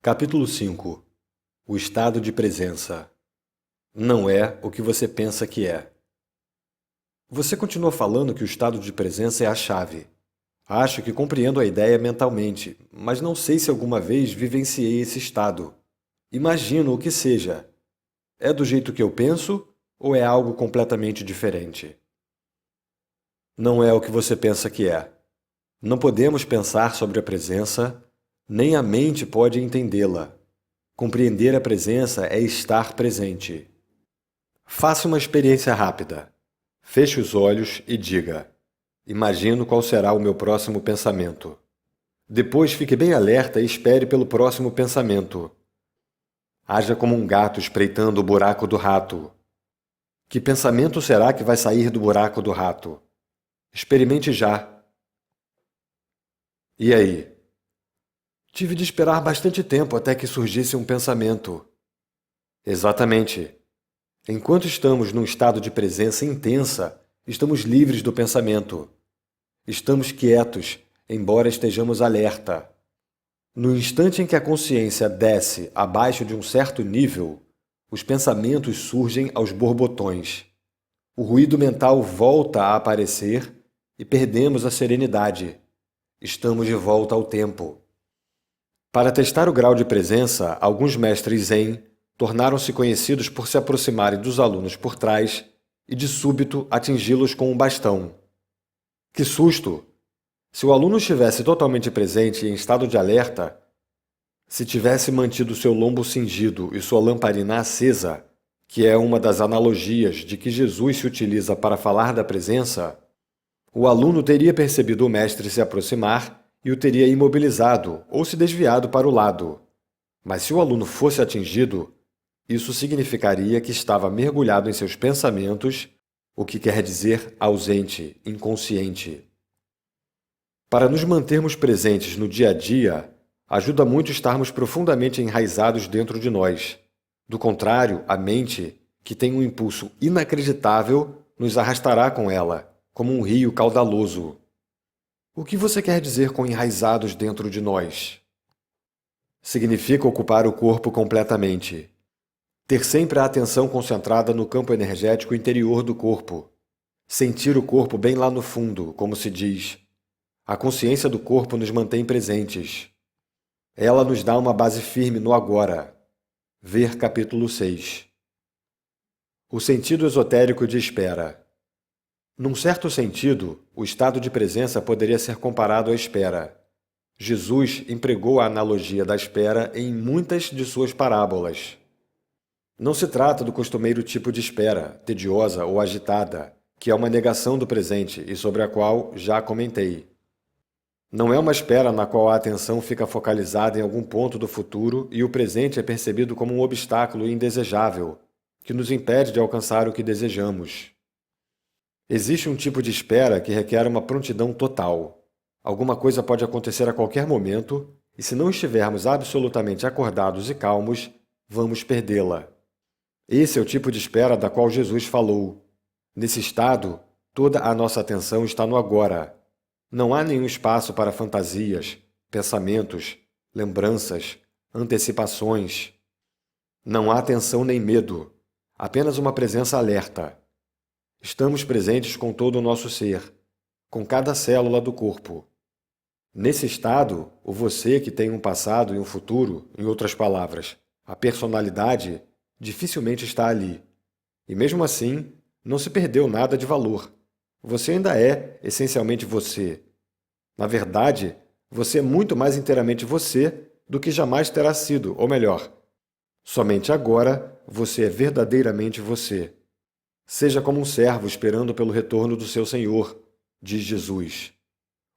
Capítulo 5. O estado de presença. Não é o que você pensa que é. Você continua falando que o estado de presença é a chave. Acho que compreendo a ideia mentalmente, mas não sei se alguma vez vivenciei esse estado. Imagino o que seja. É do jeito que eu penso ou é algo completamente diferente? Não é o que você pensa que é. Não podemos pensar sobre a presença, nem a mente pode entendê-la. Compreender a presença é estar presente. Faça uma experiência rápida. Feche os olhos e diga: imagino qual será o meu próximo pensamento. Depois fique bem alerta e espere pelo próximo pensamento. Haja como um gato espreitando o buraco do rato. Que pensamento será que vai sair do buraco do rato? Experimente já. E aí? Tive de esperar bastante tempo até que surgisse um pensamento. Exatamente. Enquanto estamos num estado de presença intensa, estamos livres do pensamento. Estamos quietos, embora estejamos alerta. No instante em que a consciência desce abaixo de um certo nível, os pensamentos surgem aos borbotões. O ruído mental volta a aparecer e perdemos a serenidade. Estamos de volta ao tempo. Para testar o grau de presença, alguns mestres Zen tornaram-se conhecidos por se aproximarem dos alunos por trás e de súbito atingi-los com um bastão. Que susto! Se o aluno estivesse totalmente presente e em estado de alerta, se tivesse mantido seu lombo cingido e sua lamparina acesa, que é uma das analogias de que Jesus se utiliza para falar da presença, o aluno teria percebido o mestre se aproximar e o teria imobilizado ou se desviado para o lado. Mas se o aluno fosse atingido, isso significaria que estava mergulhado em seus pensamentos, o que quer dizer ausente, inconsciente. Para nos mantermos presentes no dia a dia, ajuda muito estarmos profundamente enraizados dentro de nós. Do contrário, a mente, que tem um impulso inacreditável, nos arrastará com ela, como um rio caudaloso. O que você quer dizer com enraizados dentro de nós? Significa ocupar o corpo completamente. Ter sempre a atenção concentrada no campo energético interior do corpo. Sentir o corpo bem lá no fundo, como se diz. A consciência do corpo nos mantém presentes. Ela nos dá uma base firme no agora. Ver capítulo 6. O sentido esotérico de espera. Num certo sentido, o estado de presença poderia ser comparado à espera. Jesus empregou a analogia da espera em muitas de suas parábolas. Não se trata do costumeiro tipo de espera, tediosa ou agitada, que é uma negação do presente e sobre a qual já comentei. Não é uma espera na qual a atenção fica focalizada em algum ponto do futuro e o presente é percebido como um obstáculo indesejável, que nos impede de alcançar o que desejamos. Existe um tipo de espera que requer uma prontidão total. Alguma coisa pode acontecer a qualquer momento, e se não estivermos absolutamente acordados e calmos, vamos perdê-la. Esse é o tipo de espera da qual Jesus falou. Nesse estado, toda a nossa atenção está no agora. Não há nenhum espaço para fantasias, pensamentos, lembranças, antecipações. Não há tensão nem medo, apenas uma presença alerta. Estamos presentes com todo o nosso ser, com cada célula do corpo. Nesse estado, o você que tem um passado e um futuro, em outras palavras, a personalidade, dificilmente está ali. E mesmo assim, não se perdeu nada de valor. Você ainda é essencialmente você. Na verdade, você é muito mais inteiramente você do que jamais terá sido, ou melhor, somente agora você é verdadeiramente você. Seja como um servo esperando pelo retorno do seu senhor, diz Jesus.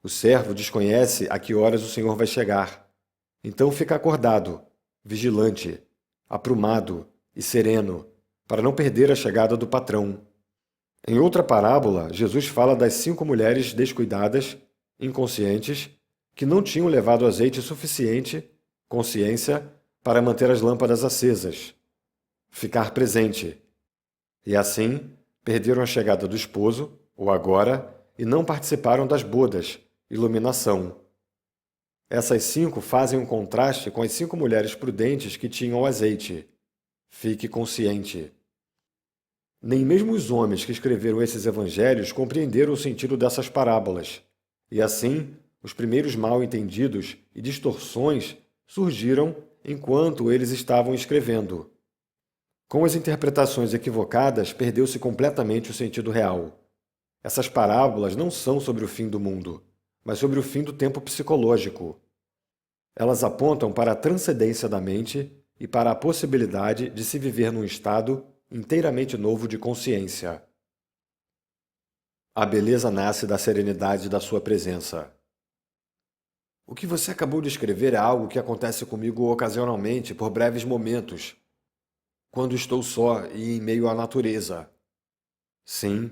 O servo desconhece a que horas o senhor vai chegar. Então fica acordado, vigilante, aprumado e sereno, para não perder a chegada do patrão. Em outra parábola, Jesus fala das 5 mulheres descuidadas, inconscientes, que não tinham levado azeite suficiente, consciência, para manter as lâmpadas acesas. Ficar presente. E assim, perderam a chegada do esposo, o agora, e não participaram das bodas, iluminação. Essas 5 fazem um contraste com as 5 mulheres prudentes que tinham o azeite. Fique consciente. Nem mesmo os homens que escreveram esses evangelhos compreenderam o sentido dessas parábolas. E assim, os primeiros mal-entendidos e distorções surgiram enquanto eles estavam escrevendo. Com as interpretações equivocadas, perdeu-se completamente o sentido real. Essas parábolas não são sobre o fim do mundo, mas sobre o fim do tempo psicológico. Elas apontam para a transcendência da mente e para a possibilidade de se viver num estado inteiramente novo de consciência. A beleza nasce da serenidade da sua presença. O que você acabou de escrever é algo que acontece comigo ocasionalmente por breves momentos, quando estou só e em meio à natureza. Sim,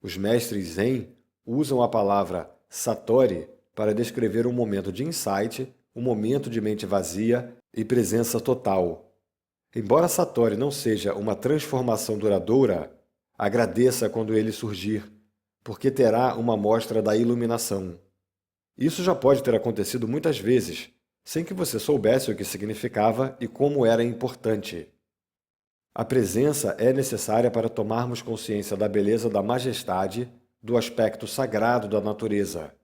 os mestres Zen usam a palavra satori para descrever um momento de insight, um momento de mente vazia e presença total. Embora satori não seja uma transformação duradoura, agradeça quando ele surgir, porque terá uma mostra da iluminação. Isso já pode ter acontecido muitas vezes, sem que você soubesse o que significava e como era importante. A presença é necessária para tomarmos consciência da beleza da majestade, do aspecto sagrado da natureza.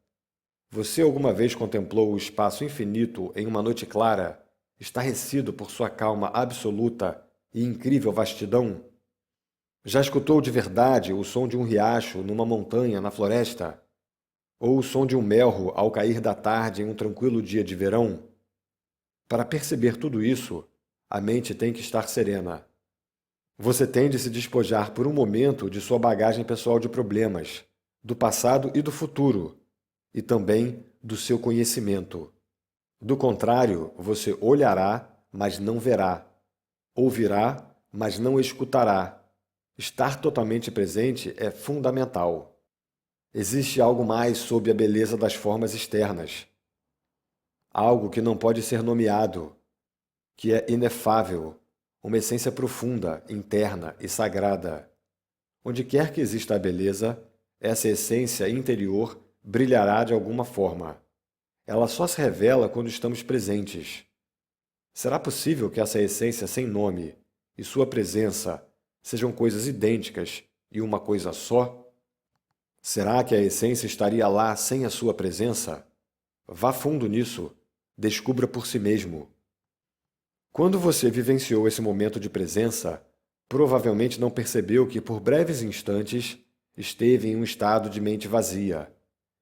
Você alguma vez contemplou o espaço infinito em uma noite clara, estarrecido por sua calma absoluta e incrível vastidão? Já escutou de verdade o som de um riacho numa montanha na floresta? Ou o som de um melro ao cair da tarde em um tranquilo dia de verão? Para perceber tudo isso, a mente tem que estar serena. Você tem de se despojar por um momento de sua bagagem pessoal de problemas, do passado e do futuro, e também do seu conhecimento. Do contrário, você olhará, mas não verá. Ouvirá, mas não escutará. Estar totalmente presente é fundamental. Existe algo mais sob a beleza das formas externas. Algo que não pode ser nomeado, que é inefável, uma essência profunda, interna e sagrada. Onde quer que exista a beleza, essa essência interior brilhará de alguma forma. Ela só se revela quando estamos presentes. Será possível que essa essência sem nome e sua presença sejam coisas idênticas e uma coisa só? Será que a essência estaria lá sem a sua presença? Vá fundo nisso. Descubra por si mesmo. Quando você vivenciou esse momento de presença, provavelmente não percebeu que por breves instantes esteve em um estado de mente vazia.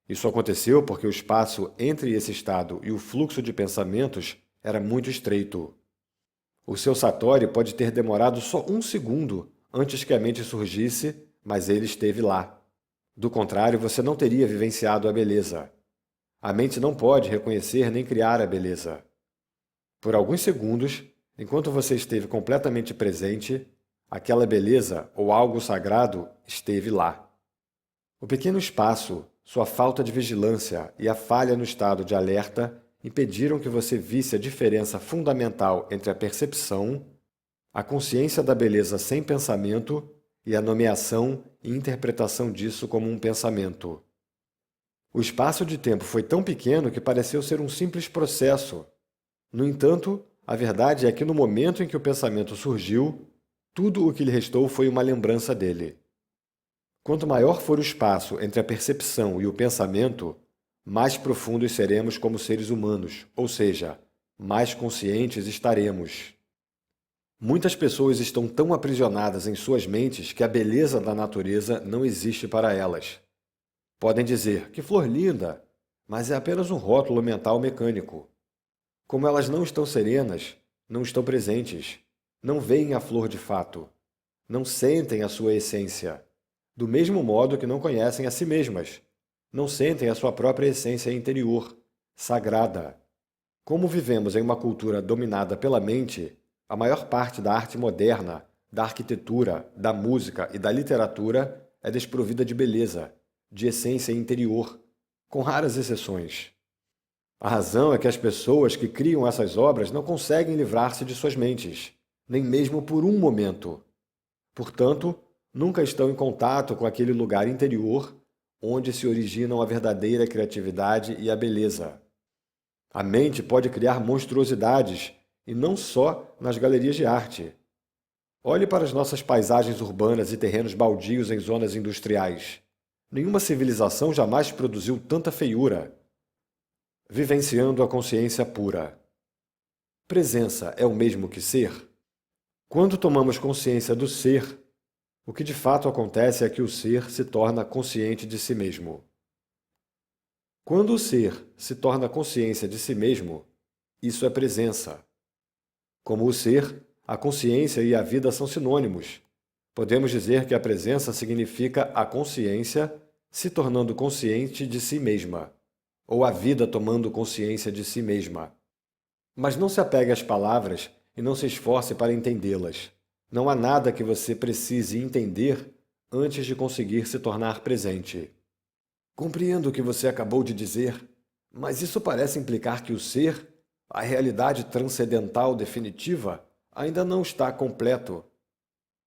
Isso aconteceu porque o espaço entre esse estado e o fluxo de pensamentos era muito estreito. O seu satori pode ter demorado só um segundo antes que a mente surgisse, mas ele esteve lá. Do contrário, você não teria vivenciado a beleza. A mente não pode reconhecer nem criar a beleza. Por alguns segundos, enquanto você esteve completamente presente, aquela beleza ou algo sagrado esteve lá. O pequeno espaço, sua falta de vigilância e a falha no estado de alerta impediram que você visse a diferença fundamental entre a percepção, a consciência da beleza sem pensamento e a nomeação e interpretação disso como um pensamento. O espaço de tempo foi tão pequeno que pareceu ser um simples processo. No entanto, a verdade é que no momento em que o pensamento surgiu, tudo o que lhe restou foi uma lembrança dele. Quanto maior for o espaço entre a percepção e o pensamento, mais profundos seremos como seres humanos, ou seja, mais conscientes estaremos. Muitas pessoas estão tão aprisionadas em suas mentes que a beleza da natureza não existe para elas. Podem dizer, que flor linda, mas é apenas um rótulo mental mecânico. Como elas não estão serenas, não estão presentes, não veem a flor de fato, não sentem a sua essência, do mesmo modo que não conhecem a si mesmas, não sentem a sua própria essência interior, sagrada. Como vivemos em uma cultura dominada pela mente, a maior parte da arte moderna, da arquitetura, da música e da literatura é desprovida de beleza, de essência interior, com raras exceções. A razão é que as pessoas que criam essas obras não conseguem livrar-se de suas mentes, nem mesmo por um momento. Portanto, nunca estão em contato com aquele lugar interior onde se originam a verdadeira criatividade e a beleza. A mente pode criar monstruosidades, e não só nas galerias de arte. Olhe para as nossas paisagens urbanas e terrenos baldios em zonas industriais. Nenhuma civilização jamais produziu tanta feiura. Vivenciando a consciência pura. Presença é o mesmo que ser? Quando tomamos consciência do ser, o que de fato acontece é que o ser se torna consciente de si mesmo. Quando o ser se torna consciência de si mesmo, isso é presença. Como o ser, a consciência e a vida são sinônimos. Podemos dizer que a presença significa a consciência se tornando consciente de si mesma, ou a vida tomando consciência de si mesma. Mas não se apegue às palavras e não se esforce para entendê-las. Não há nada que você precise entender antes de conseguir se tornar presente. Compreendo o que você acabou de dizer, mas isso parece implicar que o ser, a realidade transcendental definitiva, ainda não está completo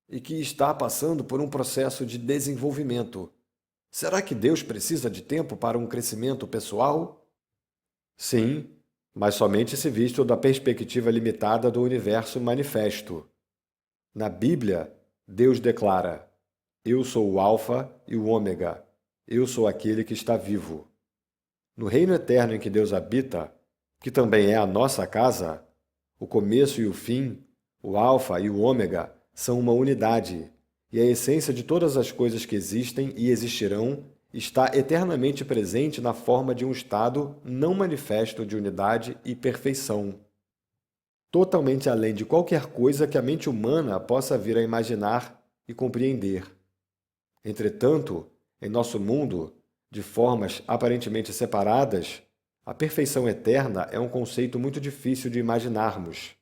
e que está passando por um processo de desenvolvimento. Será que Deus precisa de tempo para um crescimento pessoal? Sim, mas somente se visto da perspectiva limitada do universo manifesto. Na Bíblia, Deus declara: Eu sou o Alfa e o Ômega, eu sou aquele que está vivo. No reino eterno em que Deus habita, que também é a nossa casa, o começo e o fim, o Alfa e o Ômega, são uma unidade, e a essência de todas as coisas que existem e existirão está eternamente presente na forma de um estado não manifesto de unidade e perfeição, totalmente além de qualquer coisa que a mente humana possa vir a imaginar e compreender. Entretanto, em nosso mundo, de formas aparentemente separadas, a perfeição eterna é um conceito muito difícil de imaginarmos.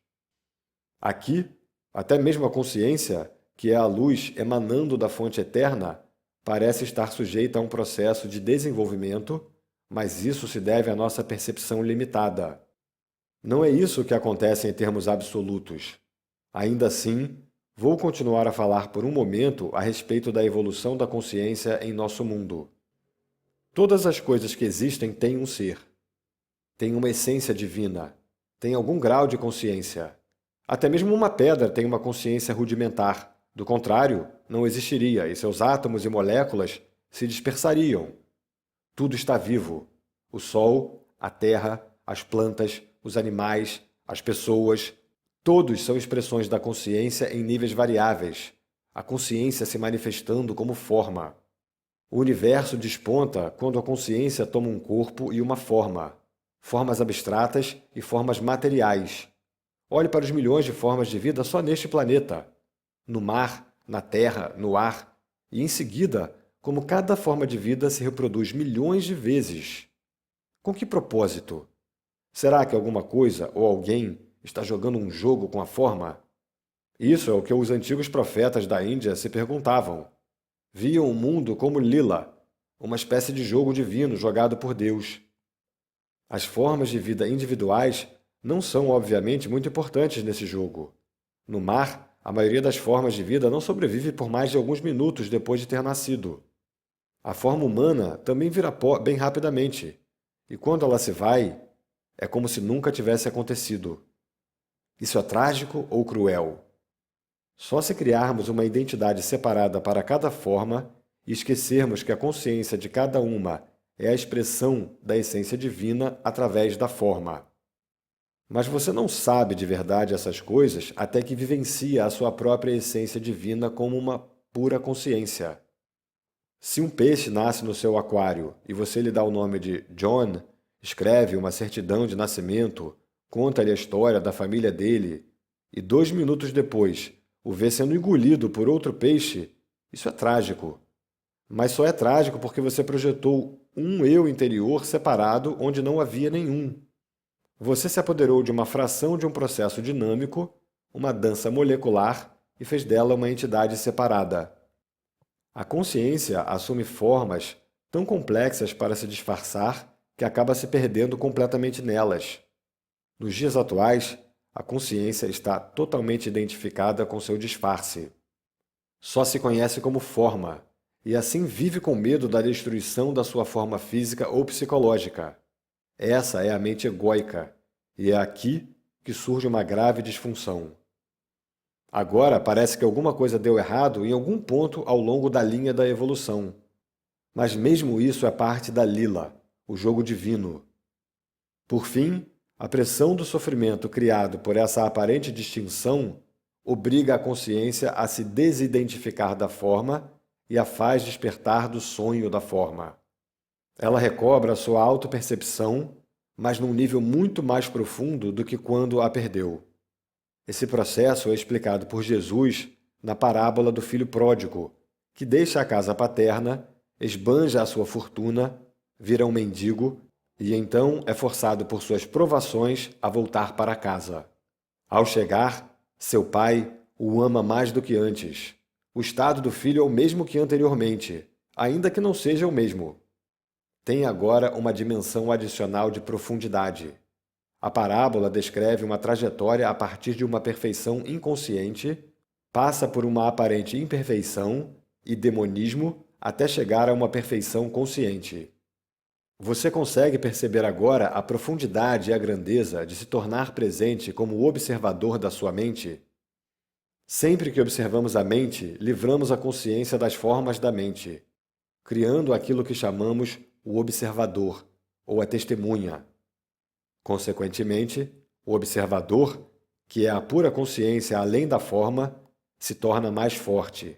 Aqui, até mesmo a consciência, que é a luz emanando da fonte eterna, parece estar sujeita a um processo de desenvolvimento, mas isso se deve à nossa percepção limitada. Não é isso que acontece em termos absolutos. Ainda assim, vou continuar a falar por um momento a respeito da evolução da consciência em nosso mundo. Todas as coisas que existem têm um ser, têm uma essência divina, têm algum grau de consciência. Até mesmo uma pedra tem uma consciência rudimentar. Do contrário, não existiria e seus átomos e moléculas se dispersariam. Tudo está vivo. O sol, a terra, as plantas, os animais, as pessoas, todos são expressões da consciência em níveis variáveis, a consciência se manifestando como forma. O universo desponta quando a consciência toma um corpo e uma forma, formas abstratas e formas materiais. Olhe para os milhões de formas de vida só neste planeta, no mar, na terra, no ar, e em seguida, como cada forma de vida se reproduz milhões de vezes. Com que propósito? Será que alguma coisa ou alguém está jogando um jogo com a forma? Isso é o que os antigos profetas da Índia se perguntavam. Viam o mundo como lila, uma espécie de jogo divino jogado por Deus. As formas de vida individuais não são, obviamente, muito importantes nesse jogo. No mar, a maioria das formas de vida não sobrevive por mais de alguns minutos depois de ter nascido. A forma humana também vira pó bem rapidamente, e quando ela se vai, é como se nunca tivesse acontecido. Isso é trágico ou cruel? Só se criarmos uma identidade separada para cada forma e esquecermos que a consciência de cada uma é a expressão da essência divina através da forma. Mas você não sabe de verdade essas coisas até que vivencia a sua própria essência divina como uma pura consciência. Se um peixe nasce no seu aquário e você lhe dá o nome de John, escreve uma certidão de nascimento, conta-lhe a história da família dele e 2 minutos depois o vê sendo engolido por outro peixe, isso é trágico. Mas só é trágico porque você projetou um eu interior separado onde não havia nenhum. Você se apoderou de uma fração de um processo dinâmico, uma dança molecular, e fez dela uma entidade separada. A consciência assume formas tão complexas para se disfarçar que acaba se perdendo completamente nelas. Nos dias atuais, a consciência está totalmente identificada com seu disfarce. Só se conhece como forma, e assim vive com medo da destruição da sua forma física ou psicológica. Essa é a mente egóica, e é aqui que surge uma grave disfunção. Agora parece que alguma coisa deu errado em algum ponto ao longo da linha da evolução. Mas mesmo isso é parte da lila, o jogo divino. Por fim, a pressão do sofrimento criado por essa aparente distinção obriga a consciência a se desidentificar da forma e a faz despertar do sonho da forma. Ela recobra sua autopercepção, mas num nível muito mais profundo do que quando a perdeu. Esse processo é explicado por Jesus na parábola do filho pródigo, que deixa a casa paterna, esbanja a sua fortuna, vira um mendigo e então é forçado por suas provações a voltar para casa. Ao chegar, seu pai o ama mais do que antes. O estado do filho é o mesmo que anteriormente, ainda que não seja o mesmo. Tem agora uma dimensão adicional de profundidade. A parábola descreve uma trajetória a partir de uma perfeição inconsciente, passa por uma aparente imperfeição e demonismo até chegar a uma perfeição consciente. Você consegue perceber agora a profundidade e a grandeza de se tornar presente como o observador da sua mente? Sempre que observamos a mente, livramos a consciência das formas da mente, criando aquilo que chamamos o observador, ou a testemunha. Consequentemente, o observador, que é a pura consciência além da forma, se torna mais forte,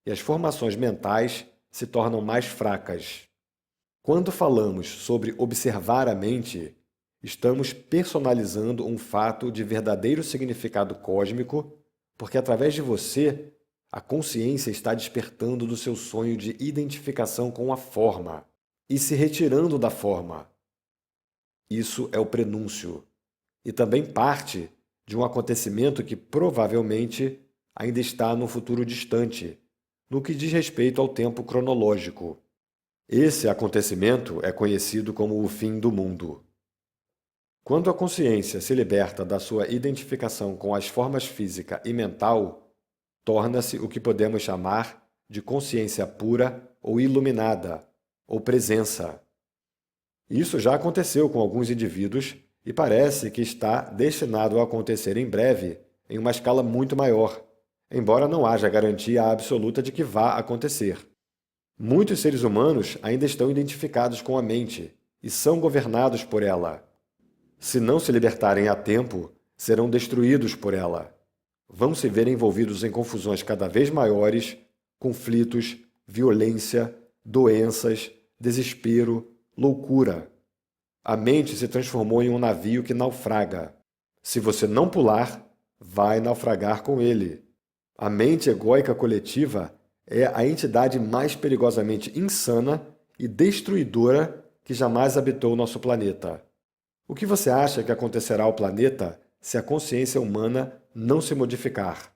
e as formações mentais se tornam mais fracas. Quando falamos sobre observar a mente, estamos personalizando um fato de verdadeiro significado cósmico, porque através de você, a consciência está despertando do seu sonho de identificação com a forma e se retirando da forma. Isso é o prenúncio, e também parte de um acontecimento que provavelmente ainda está no futuro distante, no que diz respeito ao tempo cronológico. Esse acontecimento é conhecido como o fim do mundo. Quando a consciência se liberta da sua identificação com as formas física e mental, torna-se o que podemos chamar de consciência pura ou iluminada, ou presença. Isso já aconteceu com alguns indivíduos e parece que está destinado a acontecer em breve em uma escala muito maior, embora não haja garantia absoluta de que vá acontecer. Muitos seres humanos ainda estão identificados com a mente e são governados por ela. Se não se libertarem a tempo, serão destruídos por ela. Vão se ver envolvidos em confusões cada vez maiores, conflitos, violência, doenças, desespero, loucura. A mente se transformou em um navio que naufraga. Se você não pular, vai naufragar com ele. A mente egóica coletiva é a entidade mais perigosamente insana e destruidora que jamais habitou nosso planeta. O que você acha que acontecerá ao planeta se a consciência humana não se modificar?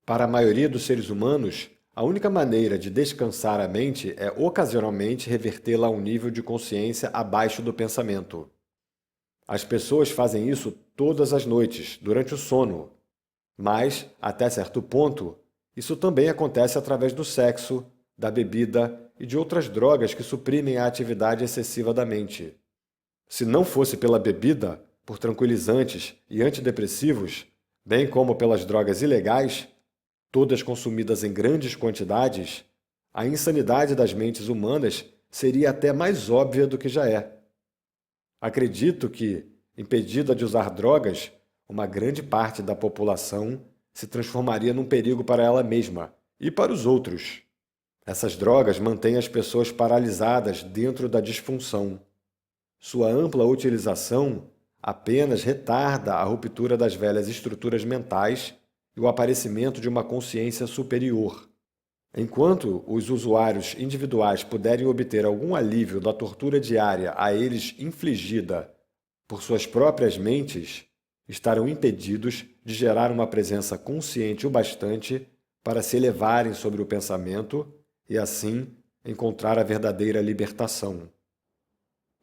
Para a maioria dos seres humanos, a única maneira de descansar a mente é ocasionalmente revertê-la a um nível de consciência abaixo do pensamento. As pessoas fazem isso todas as noites, durante o sono. Mas, até certo ponto, isso também acontece através do sexo, da bebida e de outras drogas que suprimem a atividade excessiva da mente. Se não fosse pela bebida, por tranquilizantes e antidepressivos, bem como pelas drogas ilegais, todas consumidas em grandes quantidades, a insanidade das mentes humanas seria até mais óbvia do que já é. Acredito que, impedida de usar drogas, uma grande parte da população se transformaria num perigo para ela mesma e para os outros. Essas drogas mantêm as pessoas paralisadas dentro da disfunção. Sua ampla utilização apenas retarda a ruptura das velhas estruturas mentais e o aparecimento de uma consciência superior. Enquanto os usuários individuais puderem obter algum alívio da tortura diária a eles infligida por suas próprias mentes, estarão impedidos de gerar uma presença consciente o bastante para se elevarem sobre o pensamento e, assim, encontrar a verdadeira libertação.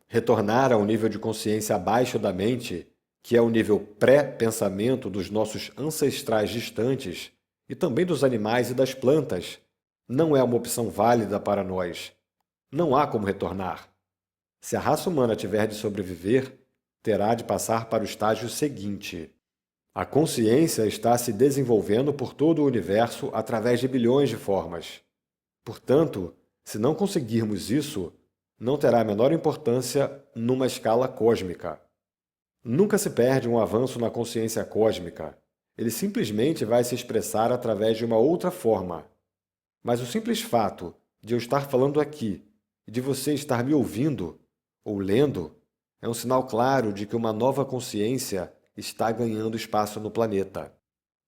Retornar ao nível de consciência abaixo da mente, que é o nível pré-pensamento dos nossos ancestrais distantes e também dos animais e das plantas, não é uma opção válida para nós. Não há como retornar. Se a raça humana tiver de sobreviver, terá de passar para o estágio seguinte. A consciência está se desenvolvendo por todo o universo através de bilhões de formas. Portanto, se não conseguirmos isso, não terá a menor importância numa escala cósmica. Nunca se perde um avanço na consciência cósmica. Ele simplesmente vai se expressar através de uma outra forma. Mas o simples fato de eu estar falando aqui e de você estar me ouvindo ou lendo é um sinal claro de que uma nova consciência está ganhando espaço no planeta.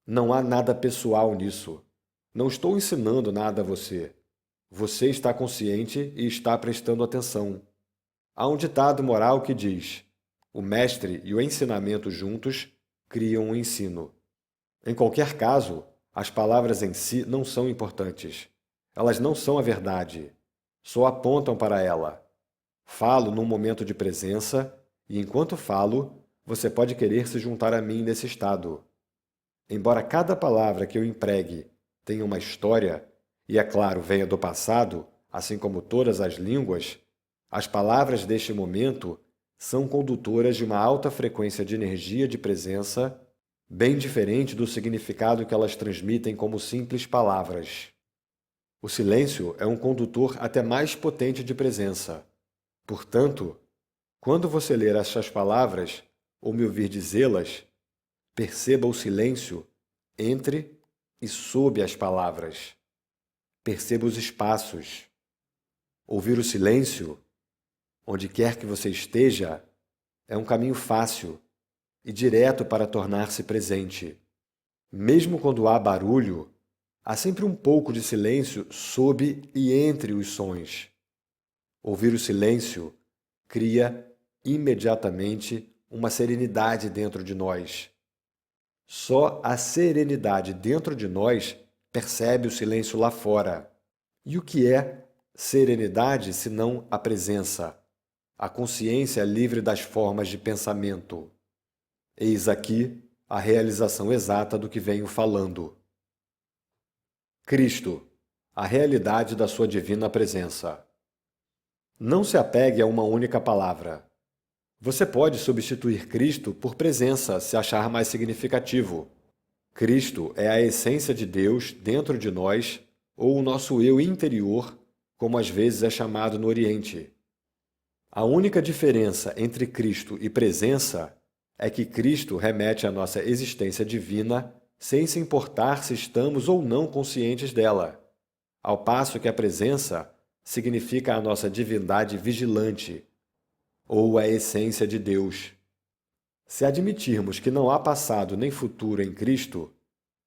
Não há nada pessoal nisso. Não estou ensinando nada a você. Você está consciente e está prestando atenção. Há um ditado moral que diz: o mestre e o ensinamento juntos criam um ensino. Em qualquer caso, as palavras em si não são importantes. Elas não são a verdade. Só apontam para ela. Falo num momento de presença e, enquanto falo, você pode querer se juntar a mim nesse estado. Embora cada palavra que eu empregue tenha uma história, e, é claro, venha do passado, assim como todas as línguas, as palavras deste momento são condutoras de uma alta frequência de energia de presença, bem diferente do significado que elas transmitem como simples palavras. O silêncio é um condutor até mais potente de presença. Portanto, quando você ler estas palavras ou me ouvir dizê-las, perceba o silêncio entre e sob as palavras. Perceba os espaços. Ouvir o silêncio, onde quer que você esteja, é um caminho fácil e direto para tornar-se presente. Mesmo quando há barulho, há sempre um pouco de silêncio sob e entre os sons. Ouvir o silêncio cria imediatamente uma serenidade dentro de nós. Só a serenidade dentro de nós percebe o silêncio lá fora. E o que é serenidade senão a presença, a consciência livre das formas de pensamento? Eis aqui a realização exata do que venho falando. Cristo, a realidade da sua divina presença. Não se apegue a uma única palavra. Você pode substituir Cristo por presença se achar mais significativo. Cristo é a essência de Deus dentro de nós, ou o nosso eu interior, como às vezes é chamado no Oriente. A única diferença entre Cristo e presença é que Cristo remete à nossa existência divina sem se importar se estamos ou não conscientes dela, ao passo que a presença significa a nossa divindade vigilante, ou a essência de Deus. Se admitirmos que não há passado nem futuro em Cristo,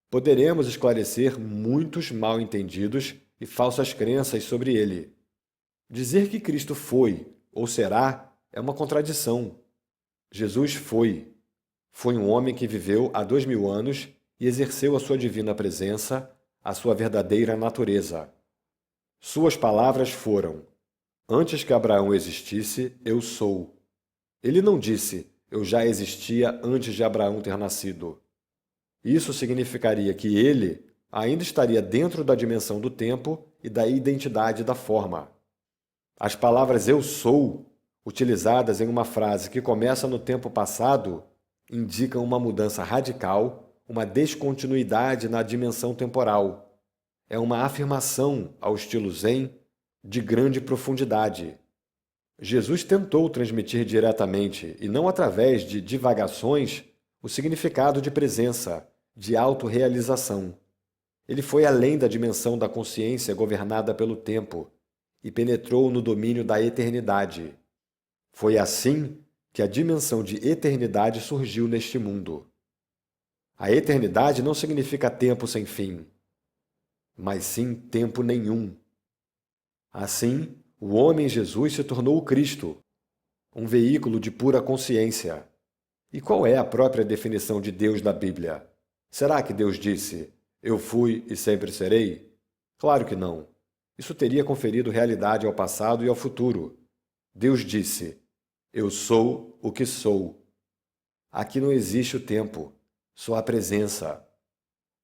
poderemos esclarecer muitos mal-entendidos e falsas crenças sobre ele. Dizer que Cristo foi ou será é uma contradição. Jesus foi. Foi um homem que viveu há 2000 anos e exerceu a sua divina presença, a sua verdadeira natureza. Suas palavras foram: antes que Abraão existisse, eu sou. Ele não disse: eu já existia antes de Abraão ter nascido. Isso significaria que ele ainda estaria dentro da dimensão do tempo e da identidade da forma. As palavras eu sou, utilizadas em uma frase que começa no tempo passado, indicam uma mudança radical, uma descontinuidade na dimensão temporal. É uma afirmação, ao estilo Zen, de grande profundidade. Jesus tentou transmitir diretamente, e não através de divagações, o significado de presença, de autorrealização. Ele foi além da dimensão da consciência governada pelo tempo e penetrou no domínio da eternidade. Foi assim que a dimensão de eternidade surgiu neste mundo. A eternidade não significa tempo sem fim, mas sim tempo nenhum. Assim, o homem Jesus se tornou o Cristo, um veículo de pura consciência. E qual é a própria definição de Deus na Bíblia? Será que Deus disse: eu fui e sempre serei? Claro que não. Isso teria conferido realidade ao passado e ao futuro. Deus disse: eu sou o que sou. Aqui não existe o tempo, só a presença.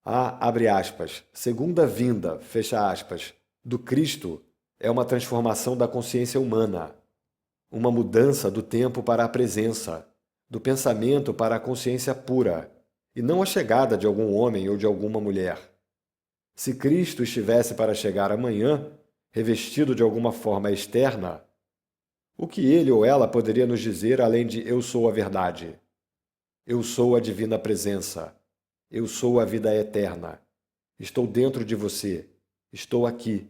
A, abre aspas, segunda vinda, fecha aspas, do Cristo é uma transformação da consciência humana. uma mudança do tempo para a presença, do pensamento para a consciência pura, e não a chegada de algum homem ou de alguma mulher. Se Cristo estivesse para chegar amanhã, revestido de alguma forma externa, o que ele ou ela poderia nos dizer além de "Eu sou a verdade"? Eu sou a divina presença. Eu sou a vida eterna. Estou dentro de você. Estou aqui.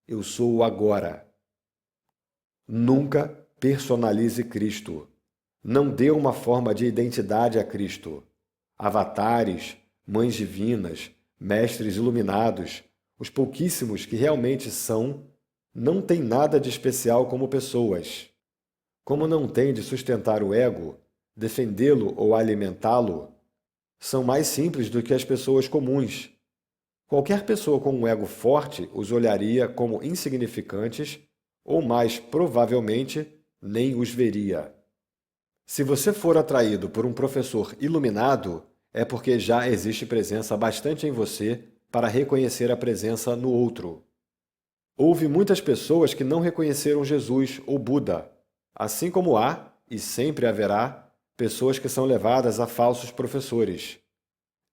Eu sou o agora. Nunca personalize Cristo. Não dê uma forma de identidade a Cristo. Avatares, mães divinas, mestres iluminados, os pouquíssimos que realmente são, não têm nada de especial como pessoas. Como não têm de sustentar o ego, defendê-lo ou alimentá-lo, são mais simples do que as pessoas comuns. Qualquer pessoa com um ego forte os olharia como insignificantes ou, mais provavelmente, nem os veria. Se você for atraído por um professor iluminado, é porque já existe presença bastante em você para reconhecer a presença no outro. Houve muitas pessoas que não reconheceram Jesus ou Buda, assim como há, e sempre haverá, pessoas que são levadas a falsos professores.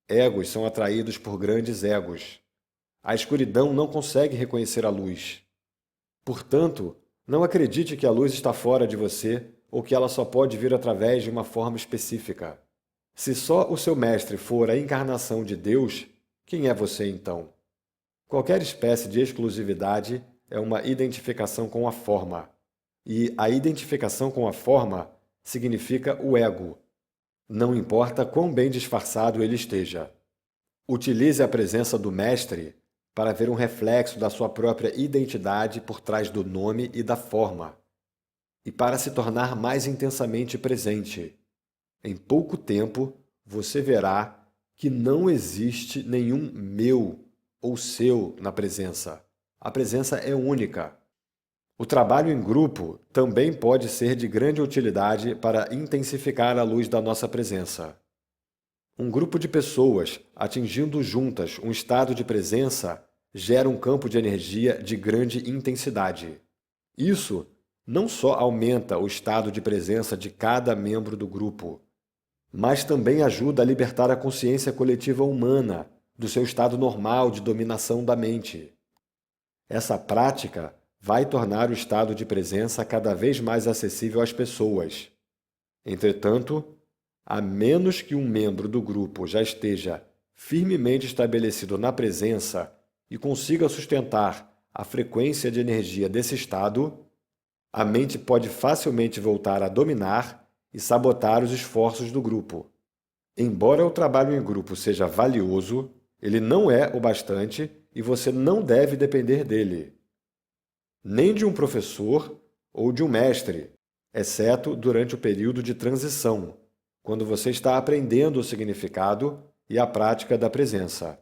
Egos são atraídos por grandes egos. A escuridão não consegue reconhecer a luz. Portanto, não acredite que a luz está fora de você ou que ela só pode vir através de uma forma específica. Se só o seu mestre for a encarnação de Deus, quem é você então? Qualquer espécie de exclusividade é uma identificação com a forma. E a identificação com a forma significa o ego. Não importa quão bem disfarçado ele esteja. Utilize a presença do mestre para ver um reflexo da sua própria identidade por trás do nome e da forma, e para se tornar mais intensamente presente. Em pouco tempo, você verá que não existe nenhum meu ou seu na presença. A presença é única. O trabalho em grupo também pode ser de grande utilidade para intensificar a luz da nossa presença. Um grupo de pessoas atingindo juntas um estado de presença gera um campo de energia de grande intensidade. Isso não só aumenta o estado de presença de cada membro do grupo, mas também ajuda a libertar a consciência coletiva humana do seu estado normal de dominação da mente. Essa prática vai tornar o estado de presença cada vez mais acessível às pessoas. Entretanto, a menos que um membro do grupo já esteja firmemente estabelecido na presença e consiga sustentar a frequência de energia desse estado, a mente pode facilmente voltar a dominar e sabotar os esforços do grupo. Embora o trabalho em grupo seja valioso, ele não é o bastante e você não deve depender dele, nem de um professor ou de um mestre, exceto durante o período de transição, quando você está aprendendo o significado e a prática da presença.